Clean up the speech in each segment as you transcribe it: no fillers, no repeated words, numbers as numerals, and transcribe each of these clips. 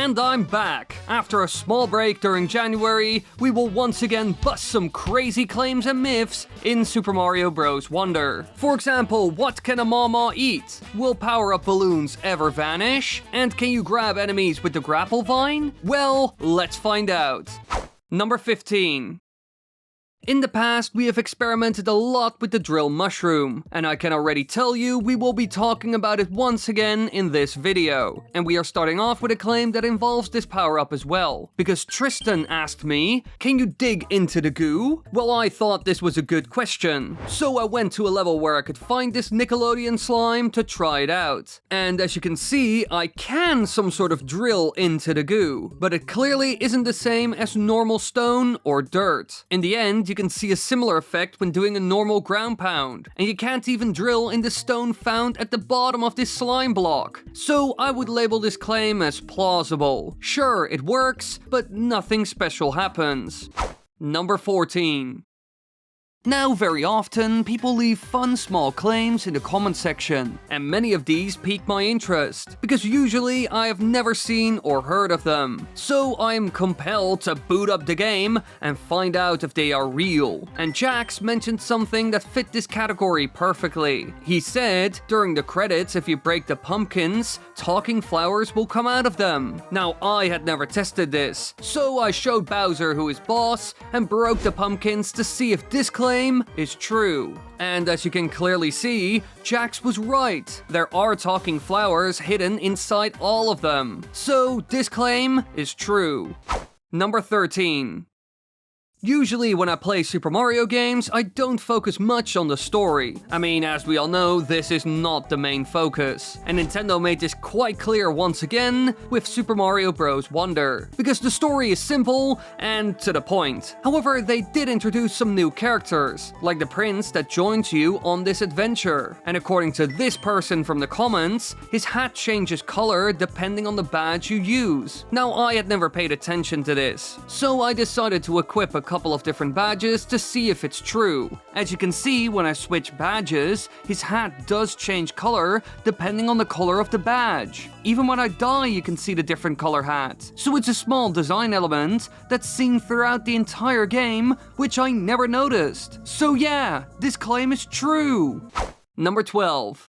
And I'm back! After a small break during January, we will once again bust some crazy claims and myths in Super Mario Bros. Wonder. For example, what can a Mama eat? Will power-up balloons ever vanish? And can you grab enemies with the Grapple vine? Well, let's find out. Number 15. In the past, we have experimented a lot with the drill mushroom, and I can already tell you we will be talking about it once again in this video. And we are starting off with a claim that involves this power-up as well, because Tristan asked me, can you dig into the goo? Well, I thought this was a good question, so I went to a level where I could find this Nickelodeon slime to try it out. And as you can see, I can some sort of drill into the goo, but it clearly isn't the same as normal stone or dirt. In the end, you can see a similar effect when doing a normal ground pound, and you can't even drill in the stone found at the bottom of this slime block. So I would label this claim as plausible. Sure, it works, but nothing special happens. Number 14. Now, very often, people leave fun small claims in the comment section, and many of these pique my interest, because usually I have never seen or heard of them. So I'm compelled to boot up the game and find out if they are real. And Jax mentioned something that fit this category perfectly. He said, during the credits, if you break the pumpkins, talking flowers will come out of them. Now, I had never tested this, so I showed Bowser who is boss and broke the pumpkins to see if this claim is true. And as you can clearly see, Jax was right. There are talking flowers hidden inside all of them. So this claim is true. Number 13. Usually when I play Super Mario games, I don't focus much on the story. I mean, as we all know, this is not the main focus. And Nintendo made this quite clear once again with Super Mario Bros. Wonder. Because the story is simple and to the point. However, they did introduce some new characters, like the prince that joins you on this adventure. And according to this person from the comments, his hat changes color depending on the badge you use. Now, I had never paid attention to this, so I decided to equip a couple of different badges to see if it's true. As you can see, when I switch badges, his hat does change color depending on the color of the badge. Even when I die, you can see the different color hat. So it's a small design element that's seen throughout the entire game, which I never noticed. So yeah, this claim is true. Number 12.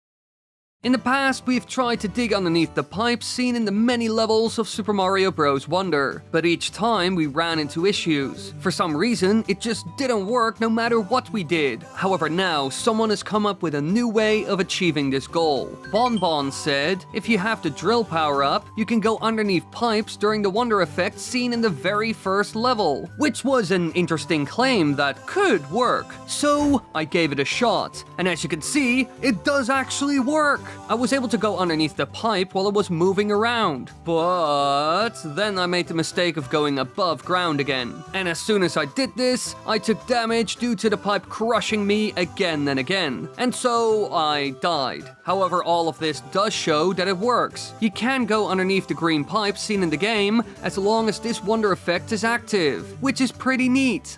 In the past, we've tried to dig underneath the pipes seen in the many levels of Super Mario Bros. Wonder, but each time we ran into issues. For some reason, it just didn't work no matter what we did. However, now, someone has come up with a new way of achieving this goal. Bonbon said, if you have the drill power-up, you can go underneath pipes during the Wonder effect seen in the very first level, which was an interesting claim that could work. So, I gave it a shot, and as you can see, it does actually work. I was able to go underneath the pipe while it was moving around, but then I made the mistake of going above ground again. And as soon as I did this, I took damage due to the pipe crushing me again and again. And so I died. However, all of this does show that it works. You can go underneath the green pipe seen in the game as long as this Wonder effect is active, which is pretty neat.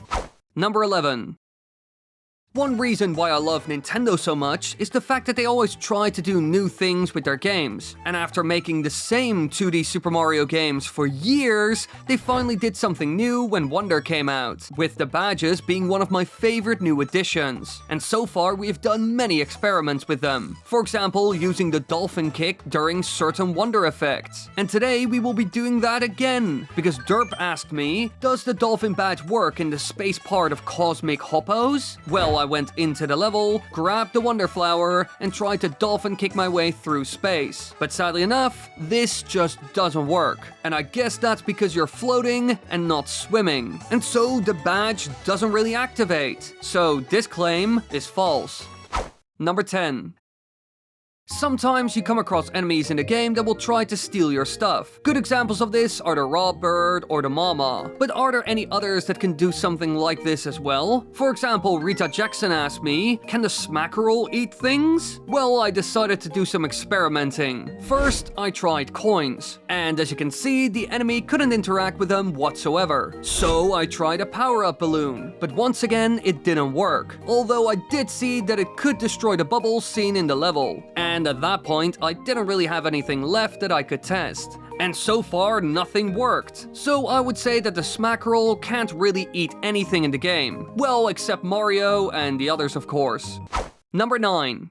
Number 11. One reason why I love Nintendo so much is the fact that they always try to do new things with their games. And after making the same 2D Super Mario games for years, they finally did something new when Wonder came out, with the badges being one of my favorite new additions. And so far, we have done many experiments with them. For example, using the Dolphin Kick during certain Wonder effects. And today, we will be doing that again, because Derp asked me, does the Dolphin badge work in the space part of Cosmic Hoppos? Well, I went into the level, grabbed the Wonder Flower, and tried to Dolphin Kick my way through space. But sadly enough, this just doesn't work. And I guess that's because you're floating and not swimming. And so the badge doesn't really activate. So this claim is false. Number 10. Sometimes you come across enemies in the game that will try to steal your stuff. Good examples of this are the raw bird or the mama. But are there any others that can do something like this as well? For example, Rita Jackson asked me, can the smackerel eat things? Well, I decided to do some experimenting. First, I tried coins. And as you can see, the enemy couldn't interact with them whatsoever. So I tried a power-up balloon. But once again, it didn't work. Although I did see that it could destroy the bubbles seen in the level. And at that point, I didn't really have anything left that I could test. And so far, nothing worked. So I would say that the smackerel can't really eat anything in the game. Well, except Mario and the others, of course. Number 9.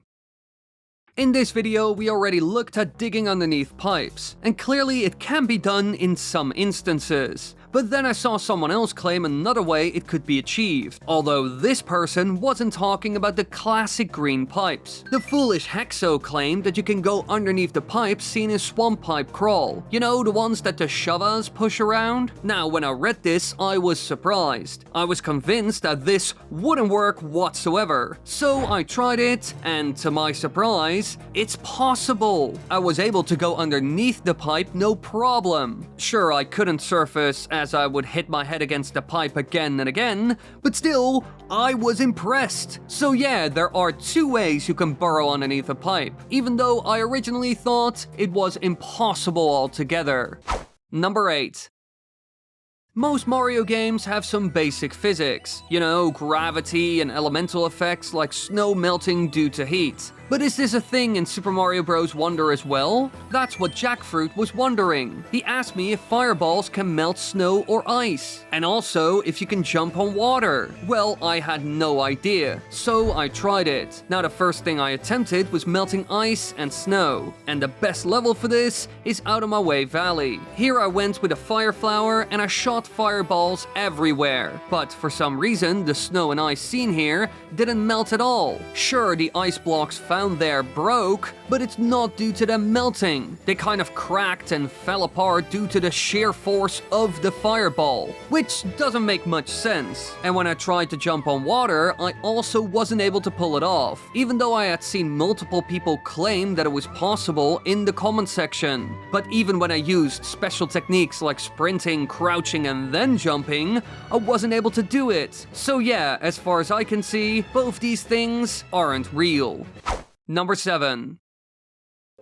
In this video, we already looked at digging underneath pipes, and clearly it can be done in some instances. But then I saw someone else claim another way it could be achieved, although this person wasn't talking about the classic green pipes. The foolish Hexo claimed that you can go underneath the pipes seen in Swamp Pipe Crawl. You know, the ones that the Shovas push around? Now, when I read this, I was surprised. I was convinced that this wouldn't work whatsoever. So I tried it, and to my surprise, it's possible. I was able to go underneath the pipe no problem. Sure, I couldn't surface as I would hit my head against the pipe again and again, but still, I was impressed. So yeah, there are 2 ways you can burrow underneath a pipe, even though I originally thought it was impossible altogether. Number 8. Most Mario games have some basic physics, you know, gravity and elemental effects like snow melting due to heat. But is this a thing in Super Mario Bros. Wonder as well? That's what Jackfruit was wondering. He asked me if fireballs can melt snow or ice, and also if you can jump on water. Well, I had no idea, so I tried it. Now the first thing I attempted was melting ice and snow, and the best level for this is Out of My Way Valley. Here I went with a fire flower and I shot fireballs everywhere, but for some reason the snow and ice seen here didn't melt at all. Sure, the ice blocks found there broke, but it's not due to them melting. They kind of cracked and fell apart due to the sheer force of the fireball, which doesn't make much sense. And when I tried to jump on water, I also wasn't able to pull it off, even though I had seen multiple people claim that it was possible in the comment section. But even when I used special techniques like sprinting, crouching, and then jumping, I wasn't able to do it. So yeah, as far as I can see, both these things aren't real. Number 7.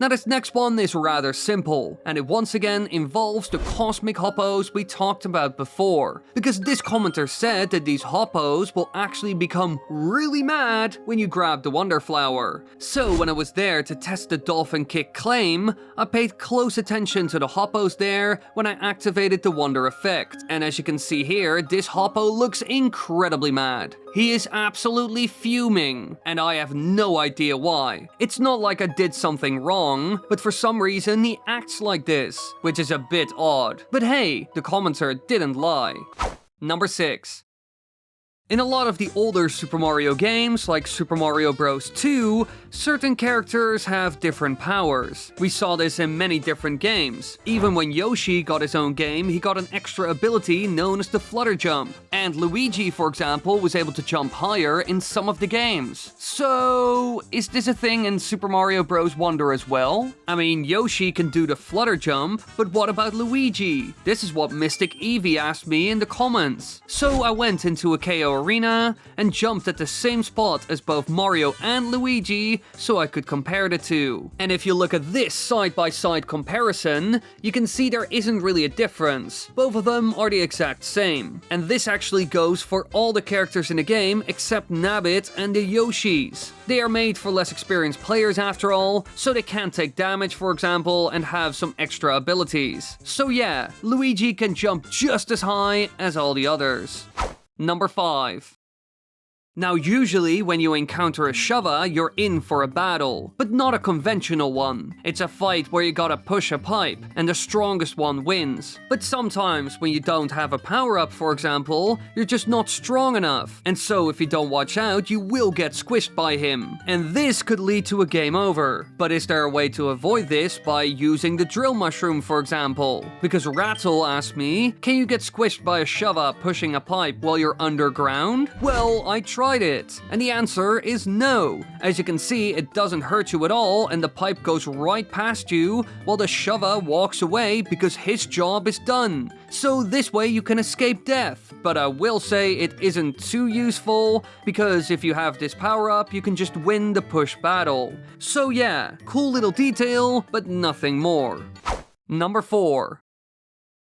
Now this next one is rather simple, and it once again involves the cosmic hoppos we talked about before, because this commenter said that these hoppos will actually become really mad when you grab the Wonder Flower. So when I was there to test the Dolphin Kick claim, I paid close attention to the hoppos there when I activated the Wonder effect, and as you can see here, this hoppo looks incredibly mad. He is absolutely fuming, and I have no idea why. It's not like I did something wrong, but for some reason he acts like this, which is a bit odd. But hey, the commenter didn't lie. Number 6. In a lot of the older Super Mario games, like Super Mario Bros. 2, certain characters have different powers. We saw this in many different games. Even when Yoshi got his own game, he got an extra ability known as the Flutter Jump. And Luigi, for example, was able to jump higher in some of the games. So, is this a thing in Super Mario Bros. Wonder as well? I mean, Yoshi can do the Flutter Jump, but what about Luigi? This is what Mystic Eevee asked me in the comments. So I went into a KO arena and jumped at the same spot as both Mario and Luigi so I could compare the two. And if you look at this side-by-side comparison, you can see there isn't really a difference. Both of them are the exact same. And this actually goes for all the characters in the game except Nabbit and the Yoshis. They are made for less experienced players after all, so they can't take damage, for example, and have some extra abilities. So yeah, Luigi can jump just as high as all the others. Number 5. Now usually when you encounter a Shova, you're in for a battle, but not a conventional one. It's a fight where you gotta push a pipe, and the strongest one wins. But sometimes when you don't have a power-up, for example, you're just not strong enough, and so if you don't watch out, you will get squished by him. And this could lead to a game over. But is there a way to avoid this by using the drill mushroom, for example? Because Rattle asked me, can you get squished by a Shova pushing a pipe while you're underground? Well, I tried it, and the answer is no. As you can see, it doesn't hurt you at all, and the pipe goes right past you while the Shova walks away because his job is done. So this way you can escape death. But I will say it isn't too useful, because if you have this power up, you can just win the push battle. So yeah, cool little detail, but nothing more. Number 4.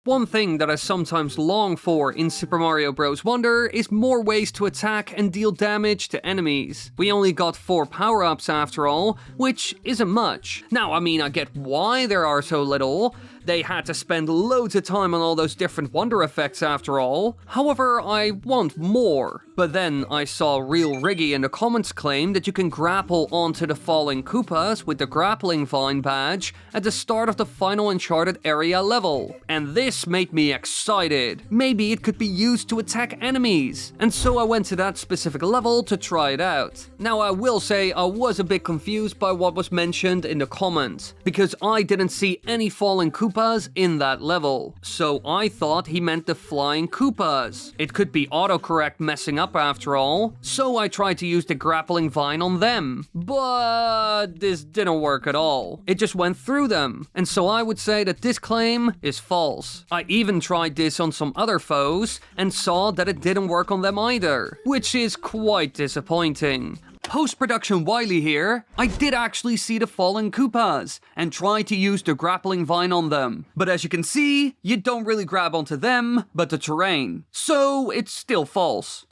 One thing that I sometimes long for in Super Mario Bros. Wonder is more ways to attack and deal damage to enemies. We only got 4 power-ups after all, which isn't much. Now, I mean, I get why there are so little. They had to spend loads of time on all those different wonder effects after all. However, I want more. But then I saw Real Riggy in the comments claim that you can grapple onto the falling Koopas with the grappling vine badge at the start of the final Uncharted area level. And this made me excited. Maybe it could be used to attack enemies. And so I went to that specific level to try it out. Now I will say I was a bit confused by what was mentioned in the comments, because I didn't see any falling Koopas in that level. So I thought he meant the flying Koopas. It could be autocorrect messing up after all, so I tried to use the grappling vine on them. But this didn't work at all. It just went through them. And so I would say that this claim is false. I even tried this on some other foes and saw that it didn't work on them either, which is quite disappointing. Post-production Wily here. I did actually see the fallen Koopas and tried to use the grappling vine on them. But as you can see, you don't really grab onto them, but the terrain. So it's still false.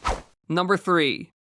Number 3.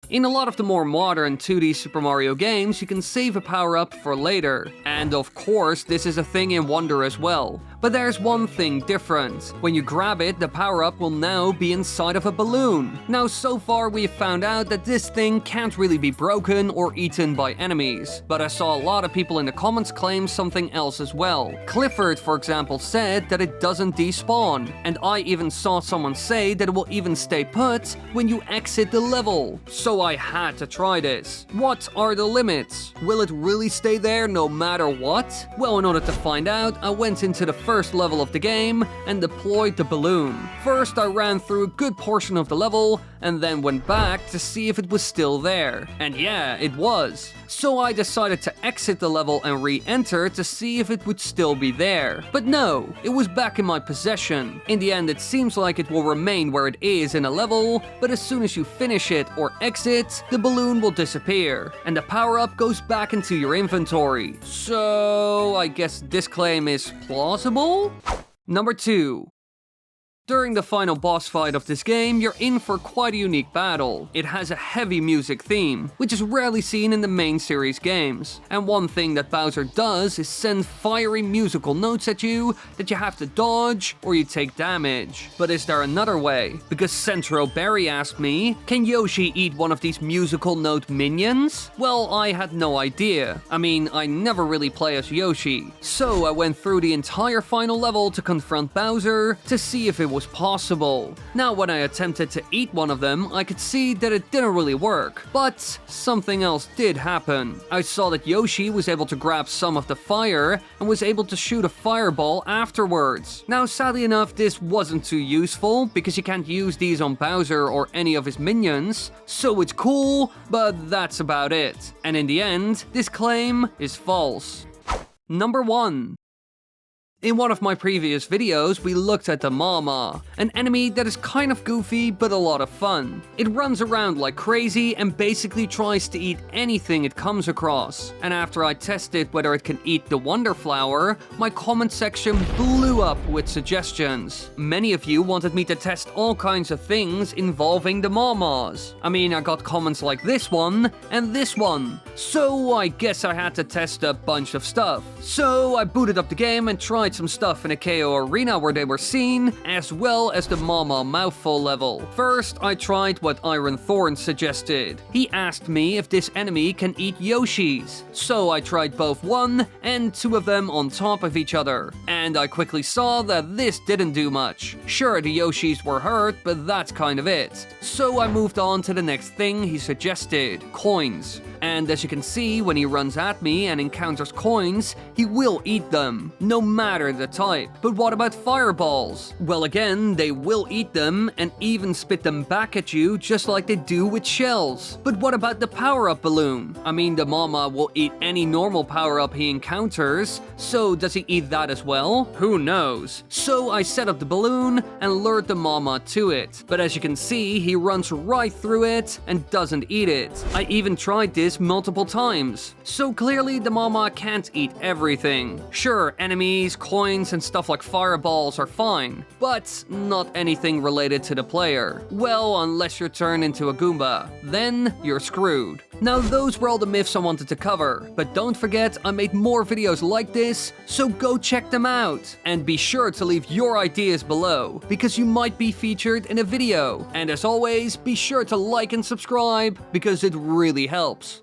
In a lot of the more modern 2D Super Mario games, you can save a power-up for later. And of course, this is a thing in Wonder as well. But there's one thing different. When you grab it, the power-up will now be inside of a balloon. Now, so far we've found out that this thing can't really be broken or eaten by enemies. But I saw a lot of people in the comments claim something else as well. Clifford, for example, said that it doesn't despawn. And I even saw someone say that it will even stay put when you exit the level. So I had to try this. What are the limits? Will it really stay there no matter what? Well, in order to find out, I went into the first level of the game and deployed the balloon. First, I ran through a good portion of the level and then went back to see if it was still there. And yeah, it was. So I decided to exit the level and re-enter to see if it would still be there. But no, it was back in my possession. In the end, it seems like it will remain where it is in a level, but as soon as you finish it or exit, the balloon will disappear, and the power-up goes back into your inventory. So I guess this claim is plausible? Number 2. During the final boss fight of this game, you're in for quite a unique battle. It has a heavy music theme, which is rarely seen in the main series games. And one thing that Bowser does is send fiery musical notes at you that you have to dodge or you take damage. But is there another way? Because Centro Berry asked me, can Yoshi eat one of these musical note minions? Well, I had no idea. I mean, I never really play as Yoshi. So I went through the entire final level to confront Bowser to see if it was possible. Now, when I attempted to eat one of them, I could see that it didn't really work, but something else did happen. I saw that Yoshi was able to grab some of the fire and was able to shoot a fireball afterwards. Now, sadly enough, this wasn't too useful because you can't use these on Bowser or any of his minions, so it's cool, but that's about it. And in the end, this claim is false. Number 1. In one of my previous videos, we looked at the Mama, an enemy that is kind of goofy but a lot of fun. It runs around like crazy and basically tries to eat anything it comes across. And after I tested whether it can eat the Wonder Flower, my comment section blew up with suggestions. Many of you wanted me to test all kinds of things involving the Mamas. I mean, I got comments like this one and this one. So I guess I had to test a bunch of stuff. So I booted up the game and tried some stuff in a KO arena where they were seen, as well as the Mama Mouthful level. First, I tried what Iron Thorn suggested. He asked me if this enemy can eat Yoshis. So I tried both one and two of them on top of each other. And I quickly saw that this didn't do much. Sure, the Yoshis were hurt, but that's kind of it. So I moved on to the next thing he suggested, coins. And as you can see, when he runs at me and encounters coins, he will eat them, no matter the type. But what about fireballs? Well, again, they will eat them and even spit them back at you just like they do with shells. But what about the power-up balloon? I mean, the Mama will eat any normal power-up he encounters, so does he eat that as well? Who knows? So I set up the balloon and lured the Mama to it. But as you can see, he runs right through it and doesn't eat it. I even tried this this multiple times. So clearly the mama can't eat everything. Sure, enemies, coins, and stuff like fireballs are fine, but not anything related to the player. Well, unless you're turned into a Goomba. Then you're screwed. Now those were all the myths I wanted to cover, but don't forget I made more videos like this, so go check them out. And be sure to leave your ideas below, because you might be featured in a video. And as always, be sure to like and subscribe, because it really helps.